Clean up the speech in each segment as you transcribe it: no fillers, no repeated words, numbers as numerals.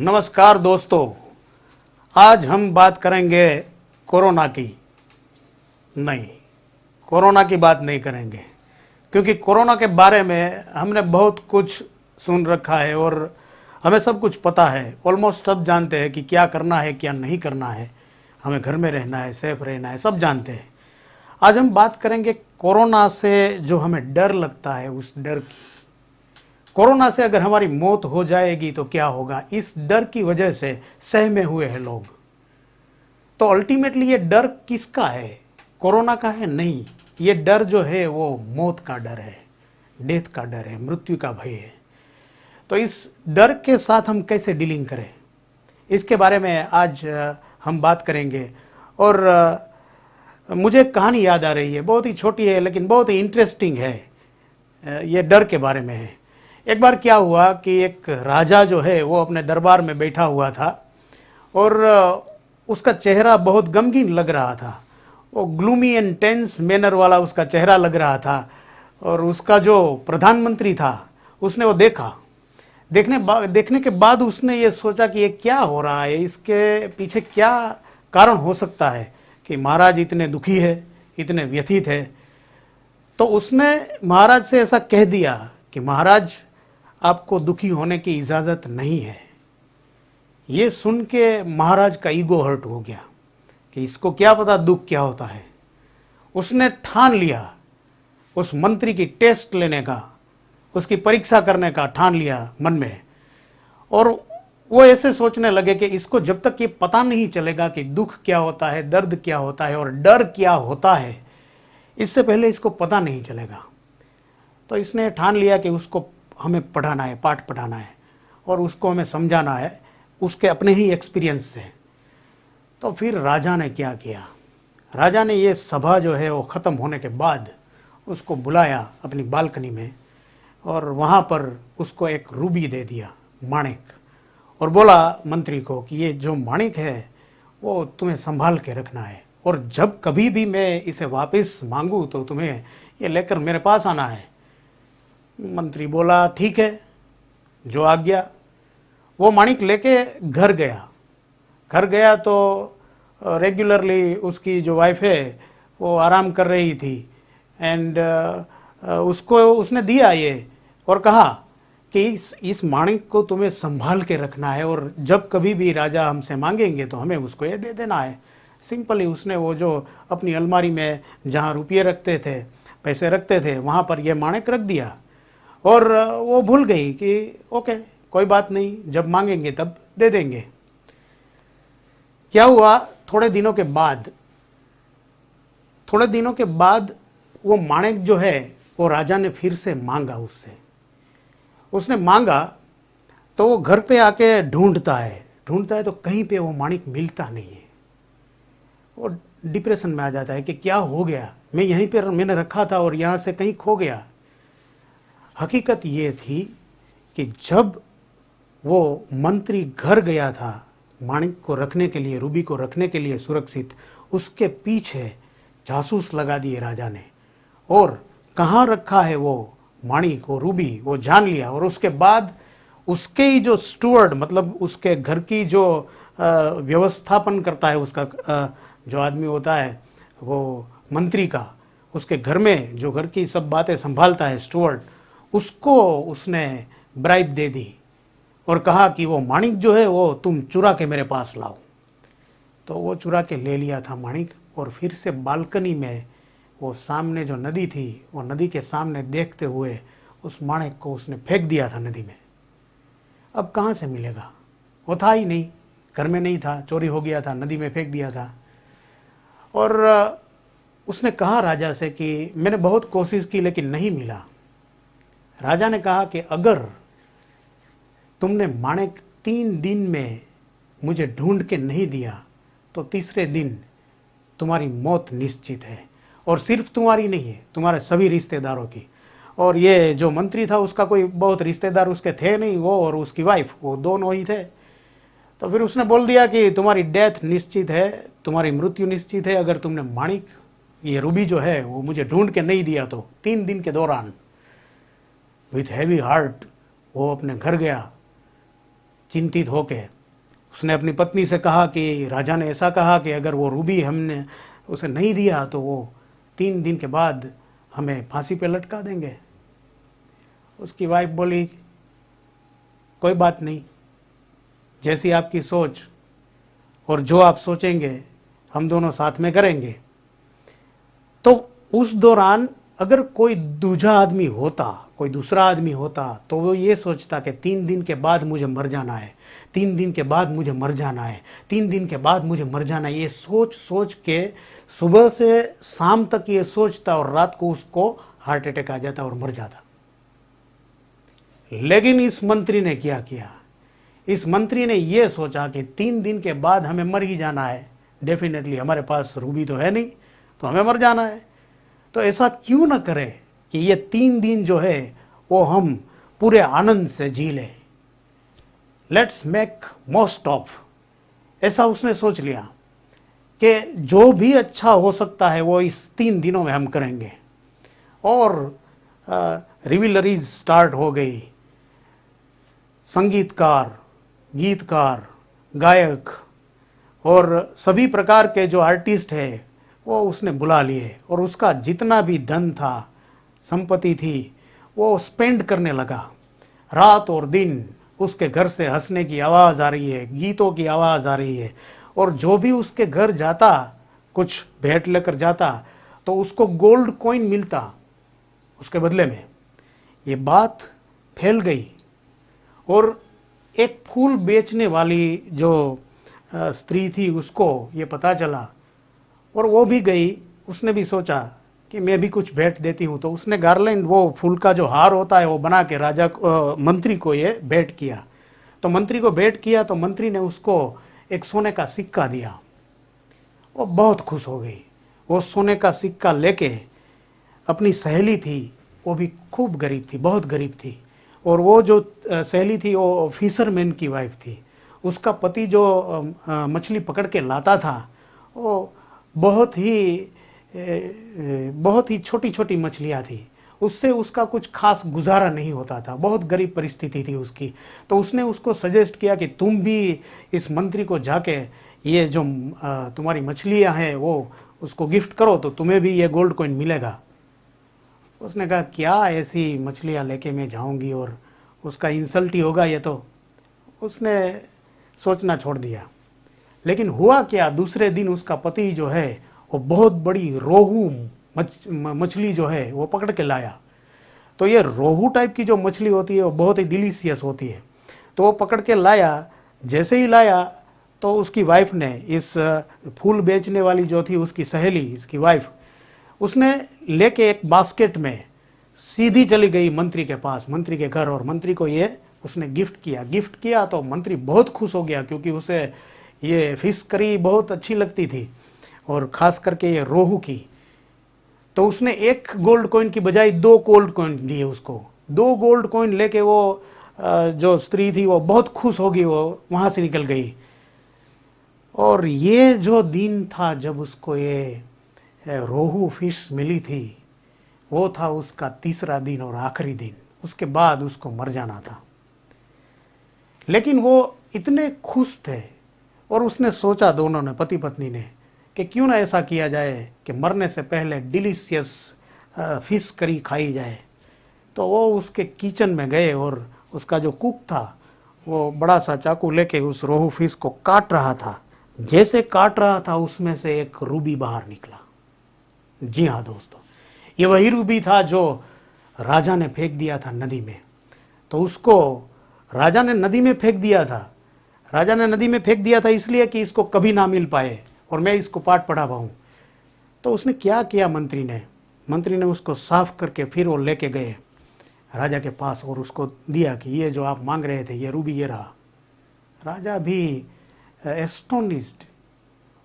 नमस्कार दोस्तों, आज हम बात करेंगे कोरोना की। नहीं, कोरोना की बात नहीं करेंगे, क्योंकि कोरोना के बारे में हमने बहुत कुछ सुन रखा है और हमें सब कुछ पता है। ऑलमोस्ट सब जानते हैं कि क्या करना है, क्या नहीं करना है, हमें घर में रहना है, सेफ रहना है, सब जानते हैं। आज हम बात करेंगे कोरोना से जो हमें डर लगता है, उस डर की। कोरोना से अगर हमारी मौत हो जाएगी तो क्या होगा, इस डर की वजह से सहमे हुए हैं लोग। तो अल्टीमेटली ये डर किसका है? कोरोना का है? नहीं, ये डर जो है वो मौत का डर है, डेथ का डर है, मृत्यु का भय है। तो इस डर के साथ हम कैसे डीलिंग करें, इसके बारे में आज हम बात करेंगे। और मुझे कहानी याद आ रही है, बहुत ही छोटी है लेकिन बहुत ही इंटरेस्टिंग है। ये डर के बारे में है। एक बार क्या हुआ कि एक राजा जो है वो अपने दरबार में बैठा हुआ था और उसका चेहरा बहुत गमगीन लग रहा था। वो ग्लूमी एंड टेंस मैनर वाला उसका चेहरा लग रहा था। और उसका जो प्रधानमंत्री था उसने वो देखने के बाद उसने ये सोचा कि ये क्या हो रहा है, इसके पीछे क्या कारण हो सकता है कि महाराज इतने दुखी है, इतने व्यथित है। तो उसने महाराज से ऐसा कह दिया कि महाराज, आपको दुखी होने की इजाज़त नहीं है। ये सुन के महाराज का ईगो हर्ट हो गया कि इसको क्या पता दुख क्या होता है। उसने ठान लिया उस मंत्री की टेस्ट लेने का, उसकी परीक्षा करने का ठान लिया मन में। और वो ऐसे सोचने लगे कि इसको जब तक ये पता नहीं चलेगा कि दुख क्या होता है, दर्द क्या होता है और डर क्या होता है, इससे पहले इसको पता नहीं चलेगा। तो इसने ठान लिया कि उसको हमें पढ़ाना है, पाठ पढ़ाना है और उसको हमें समझाना है उसके अपने ही एक्सपीरियंस से। तो फिर राजा ने क्या किया, राजा ने ये सभा जो है वो ख़त्म होने के बाद उसको बुलाया अपनी बालकनी में और वहाँ पर उसको एक रूबी दे दिया, माणिक, और बोला मंत्री को कि ये जो माणिक है वो तुम्हें संभाल के रखना है और जब कभी भी मैं इसे वापस मांगूँ तो तुम्हें ये लेकर मेरे पास आना है। मंत्री बोला ठीक है, जो आज्ञा। वो माणिक लेके घर गया तो रेगुलरली उसकी जो वाइफ है वो आराम कर रही थी एंड उसको उसने दिया ये और कहा कि इस माणिक को तुम्हें संभाल के रखना है और जब कभी भी राजा हमसे मांगेंगे तो हमें उसको ये दे देना है। सिंपली उसने वो जो अपनी अलमारी में जहाँ रुपये रखते थे, पैसे रखते थे, वहाँ पर ये माणिक रख दिया और वो भूल गई कि ओके कोई बात नहीं, जब मांगेंगे तब दे देंगे। क्या हुआ, थोड़े दिनों के बाद वो माणिक जो है वो राजा ने फिर से मांगा उसने मांगा तो वो घर पे आके ढूंढता है तो कहीं पे वो माणिक मिलता नहीं है। वो डिप्रेशन में आ जाता है कि क्या हो गया, मैं यहीं पर मैंने रखा था और यहाँ से कहीं खो गया। हकीकत ये थी कि जब वो मंत्री घर गया था माणिक को रखने के लिए, रूबी को रखने के लिए सुरक्षित, उसके पीछे जासूस लगा दिए राजा ने और कहाँ रखा है वो माणिक, वो रूबी, वो जान लिया। और उसके बाद उसके ही जो स्टूवर्ड, मतलब उसके घर की जो व्यवस्थापन करता है, उसका जो आदमी होता है वो मंत्री का, उसके घर में जो घर की सब बातें संभालता है स्टूवर्ड, उसको उसने ब्राइब दे दी और कहा कि वो माणिक जो है वो तुम चुरा के मेरे पास लाओ। तो वो चुरा के ले लिया था माणिक और फिर से बालकनी में वो सामने जो नदी थी, वो नदी के सामने देखते हुए उस माणिक को उसने फेंक दिया था नदी में। अब कहाँ से मिलेगा, वो था ही नहीं, घर में नहीं था, चोरी हो गया था, नदी में फेंक दिया था। और उसने कहा राजा से कि मैंने बहुत कोशिश की लेकिन नहीं मिला। राजा ने कहा कि अगर तुमने माणिक 3 दिन में मुझे ढूंढ के नहीं दिया तो तीसरे दिन तुम्हारी मौत निश्चित है, और सिर्फ तुम्हारी नहीं है, तुम्हारे सभी रिश्तेदारों की। और ये जो मंत्री था उसका कोई बहुत रिश्तेदार उसके थे नहीं, वो और उसकी वाइफ वो दोनों ही थे। तो फिर उसने बोल दिया कि तुम्हारी डेथ निश्चित है, तुम्हारी मृत्यु निश्चित है अगर तुमने माणिक, ये रूबी जो है वो मुझे ढूंढ के नहीं दिया तो। 3 दिन के दौरान विथ हैवी हार्ट वो अपने घर गया चिंतित होके। उसने अपनी पत्नी से कहा कि राजा ने ऐसा कहा कि अगर वो रूबी हमने उसे नहीं दिया तो वो 3 दिन के बाद हमें फांसी पे लटका देंगे। उसकी वाइफ बोली कोई बात नहीं, जैसी आपकी सोच और जो आप सोचेंगे हम दोनों साथ में करेंगे। तो उस दौरान अगर कोई दूजा आदमी होता, कोई दूसरा आदमी होता, तो वो ये सोचता कि 3 दिन के बाद मुझे मर जाना है, 3 दिन के बाद मुझे मर जाना है, 3 दिन के बाद मुझे मर जाना है। ये सोच सोच के सुबह से शाम तक ये सोचता और रात को उसको हार्ट अटैक आ जाता और मर जाता। लेकिन इस मंत्री ने क्या किया? इस मंत्री ने यह सोचा कि 3 दिन के बाद हमें मर ही जाना है, डेफिनेटली हमारे पास रूबी तो है नहीं, तो हमें मर जाना है। तो ऐसा क्यों ना करें कि ये 3 दिन जो है वो हम पूरे आनंद से जी लें, लेट्स मेक मोस्ट ऑफ। ऐसा उसने सोच लिया कि जो भी अच्छा हो सकता है वो इस 3 दिनों में हम करेंगे। और रिविलरीज स्टार्ट हो गई, संगीतकार, गीतकार, गायक और सभी प्रकार के जो आर्टिस्ट है वो उसने बुला लिए और उसका जितना भी धन था, संपत्ति थी, वो स्पेंड करने लगा। रात और दिन उसके घर से हंसने की आवाज़ आ रही है, गीतों की आवाज़ आ रही है। और जो भी उसके घर जाता, कुछ भेंट लेकर जाता, तो उसको गोल्ड कॉइन मिलता उसके बदले में। ये बात फैल गई और एक फूल बेचने वाली जो स्त्री थी उसको ये पता चला और वो भी गई। उसने भी सोचा कि मैं भी कुछ भेंट देती हूँ, तो उसने गार्लैंड, वो फूल का जो हार होता है, वो बना के मंत्री को ये भेंट किया। तो मंत्री को भेंट किया तो मंत्री ने उसको एक सोने का सिक्का दिया। वो बहुत खुश हो गई। वो सोने का सिक्का लेके अपनी सहेली थी, वो भी खूब गरीब थी, बहुत गरीब थी, और वो जो सहेली थी वो फिशरमैन की वाइफ थी। उसका पति जो मछली पकड़ के लाता था वो बहुत ही छोटी छोटी मछलियाँ थी, उससे उसका कुछ खास गुजारा नहीं होता था, बहुत गरीब परिस्थिति थी उसकी। तो उसने उसको सजेस्ट किया कि तुम भी इस मंत्री को जाके ये जो तुम्हारी मछलियाँ हैं वो उसको गिफ्ट करो तो तुम्हें भी ये गोल्ड कॉइन मिलेगा। उसने कहा क्या ऐसी मछलियाँ लेके मैं जाऊंगी और उसका इंसल्ट ही होगा ये, तो उसने सोचना छोड़ दिया। लेकिन हुआ क्या, दूसरे दिन उसका पति जो है वो बहुत बड़ी रोहू मछली जो है वो पकड़ के लाया। तो ये रोहू टाइप की जो मछली होती है वो बहुत ही डिलीशियस होती है। तो वो पकड़ के लाया। जैसे ही लाया तो उसकी वाइफ ने, इस फूल बेचने वाली जो थी उसकी सहेली, इसकी वाइफ, उसने लेके एक बास्केट में सीधी चली गई मंत्री के पास, मंत्री के घर, और मंत्री को ये उसने गिफ्ट किया। तो मंत्री बहुत खुश हो गया क्योंकि उसे ये फिश करी बहुत अच्छी लगती थी और ख़ास करके ये रोहू की। तो उसने 1 गोल्ड कॉइन की बजाय 2 गोल्ड कॉइन दिए उसको। 2 गोल्ड कॉइन लेके वो जो स्त्री थी वो बहुत खुश होगी, वो वहाँ से निकल गई। और ये जो दिन था जब उसको ये रोहू फिश मिली थी, वो था उसका 3रा दिन और आखिरी दिन। उसके बाद उसको मर जाना था। लेकिन वो इतने खुश थे और उसने सोचा, दोनों ने, पति पत्नी ने, कि क्यों ना ऐसा किया जाए कि मरने से पहले डिलीशियस फिश करी खाई जाए। तो वो उसके किचन में गए और उसका जो कुक था वो बड़ा सा चाकू लेके उस रोहू फिश को काट रहा था। जैसे काट रहा था उसमें से एक रूबी बाहर निकला। जी हाँ दोस्तों, ये वही रूबी था जो राजा ने फेंक दिया था नदी में। तो उसको राजा ने नदी में फेंक दिया था। राजा ने नदी में फेंक दिया था इसलिए कि इसको कभी ना मिल पाए और मैं इसको पाठ पढ़ा पाऊँ। तो उसने क्या किया, मंत्री ने उसको साफ करके फिर वो लेके गए राजा के पास और उसको दिया कि ये जो आप मांग रहे थे ये रूबी ये रहा। राजा भी एस्टोनिस्ड,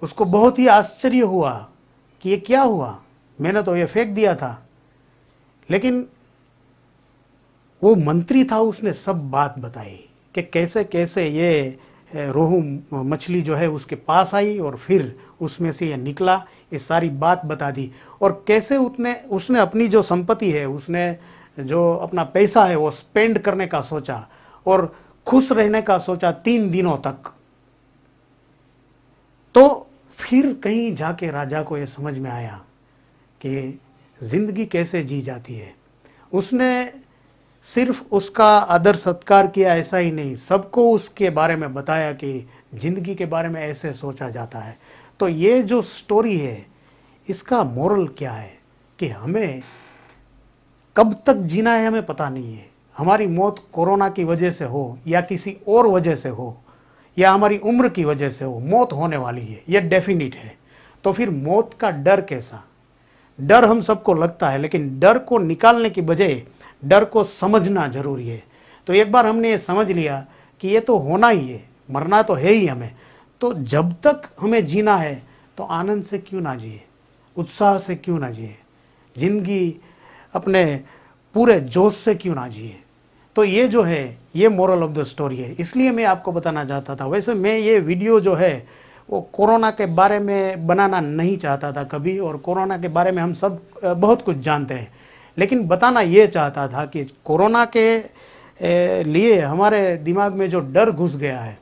उसको बहुत ही आश्चर्य हुआ कि ये क्या हुआ, मैंने तो ये फेंक दिया था। लेकिन वो मंत्री था, उसने सब बात बताई कि कैसे कैसे ये रोहू मछली जो है उसके पास आई और फिर उसमें से ये निकला। ये सारी बात बता दी और कैसे उसने अपनी जो संपत्ति है, उसने जो अपना पैसा है वो स्पेंड करने का सोचा और खुश रहने का सोचा 3 दिनों तक। फिर कहीं जाके राजा को ये समझ में आया कि ज़िंदगी कैसे जी जाती है। उसने सिर्फ उसका आदर सत्कार किया ऐसा ही नहीं, सबको उसके बारे में बताया कि ज़िंदगी के बारे में ऐसे सोचा जाता है। तो ये जो स्टोरी है इसका मोरल क्या है कि हमें कब तक जीना है हमें पता नहीं है। हमारी मौत कोरोना की वजह से हो या किसी और वजह से हो या हमारी उम्र की वजह से हो, मौत होने वाली है, ये डेफिनिट है। तो फिर मौत का डर कैसा? डर हम सबको लगता है, लेकिन डर को निकालने की बजाय डर को समझना जरूरी है। तो एक बार हमने ये समझ लिया कि ये तो होना ही है, मरना तो है ही हमें, तो जब तक हमें जीना है तो आनंद से क्यों ना जिए, उत्साह से क्यों ना जिए, जिंदगी अपने पूरे जोश से क्यों ना जिए। तो ये जो है ये मोरल ऑफ द स्टोरी है, इसलिए मैं आपको बताना चाहता था। वैसे मैं ये वीडियो जो है वो कोरोना के बारे में बनाना नहीं चाहता था कभी, और कोरोना के बारे में हम सब बहुत कुछ जानते हैं, लेकिन बताना ये चाहता था कि कोरोना के लिए हमारे दिमाग में जो डर घुस गया है,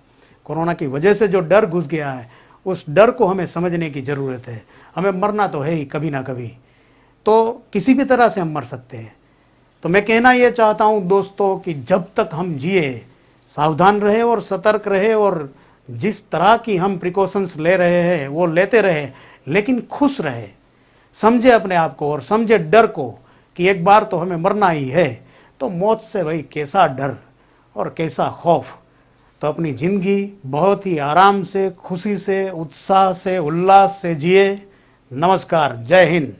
कोरोना की वजह से जो डर घुस गया है, उस डर को हमें समझने की ज़रूरत है। हमें मरना तो है ही कभी ना कभी, तो किसी भी तरह से हम मर सकते हैं। तो मैं कहना ये चाहता हूँ दोस्तों कि जब तक हम जिए सावधान रहे और सतर्क रहे, और जिस तरह की हम प्रिकॉशंस ले रहे हैं वो लेते रहे, लेकिन खुश रहे, समझे अपने आप को और समझे डर को कि एक बार तो हमें मरना ही है। तो मौत से भाई कैसा डर और कैसा खौफ। तो अपनी ज़िंदगी बहुत ही आराम से, खुशी से, उत्साह से, उल्लास से जिए। नमस्कार, जय हिंद।